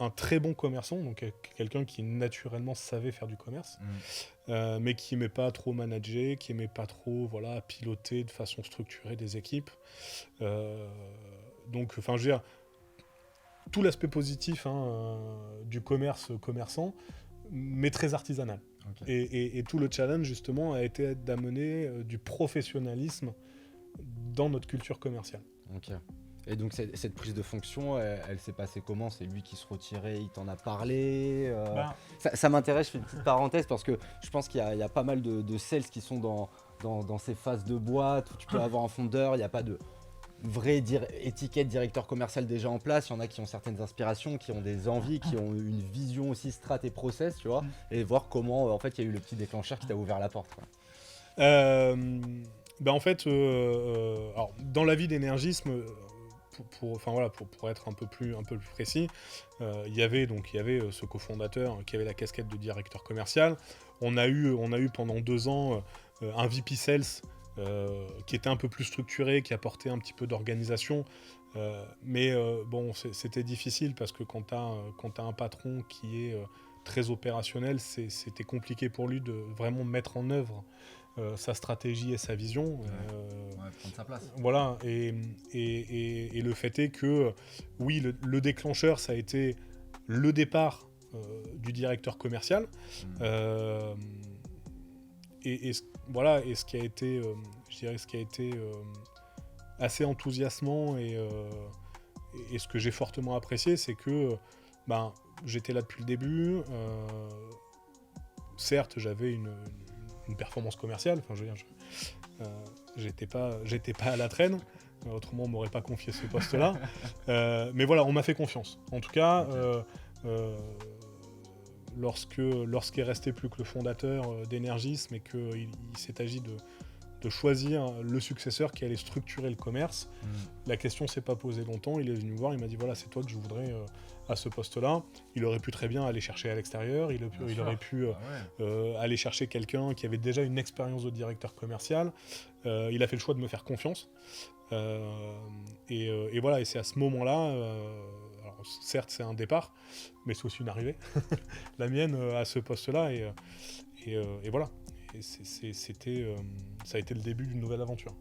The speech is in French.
un très bon commerçant, donc quelqu'un qui naturellement savait faire du commerce, mais qui n'aimait pas trop manager, qui n'aimait pas trop piloter de façon structurée des équipes. Donc, je veux dire, tout l'aspect positif du commerçant, mais très artisanal. Okay. Et tout le challenge, justement, a été d'amener du professionnalisme dans notre culture commerciale. Ok. Et donc cette prise de fonction, elle s'est passée comment? C'est lui qui se retirait, il t'en a parlé ça m'intéresse, je fais une petite parenthèse parce que je pense qu'il y a pas mal de sales qui sont dans ces phases de boîte où tu peux avoir un fondeur, il n'y a pas de vraie étiquette directeur commercial déjà en place. Il y en a qui ont certaines inspirations, qui ont des envies, qui ont une vision aussi strat et process, tu vois, et voir comment en fait il y a eu le petit déclencheur qui t'a ouvert la porte, quoi. En fait, alors, dans la vie d'énergisme, pour être un peu plus précis, il y avait ce cofondateur qui avait la casquette de directeur commercial. On a eu pendant 2 ans un VP Sales qui était un peu plus structuré, qui apportait un petit peu d'organisation. Mais c'était difficile parce que quand tu as un patron qui est très opérationnel, c'était compliqué pour lui de vraiment mettre en œuvre sa stratégie et sa vision. Prendre sa place. Voilà, et le fait est que, oui, le déclencheur, ça a été le départ du directeur commercial. Ce qui a été, je dirais, assez enthousiasmant et ce que j'ai fortement apprécié, c'est que j'étais là depuis le début. Certes, j'avais une performance commerciale. Enfin, je veux dire, j'étais pas à la traîne. Autrement, on m'aurait pas confié ce poste-là. Mais voilà, on m'a fait confiance. En tout cas, lorsqu'est resté plus que le fondateur d'Energisme et qu'il s'est agi de choisir le successeur qui allait structurer le commerce, la question s'est pas posée longtemps. Il est venu me voir, il m'a dit voilà, c'est toi que je voudrais à ce poste-là. Il aurait pu très bien aller chercher à l'extérieur, il aurait pu aller chercher quelqu'un qui avait déjà une expérience de directeur commercial. Il a fait le choix de me faire confiance. Et voilà, et c'est à ce moment-là, alors certes c'est un départ, mais c'est aussi une arrivée, la mienne à ce poste-là, et voilà. Et ça a été le début d'une nouvelle aventure.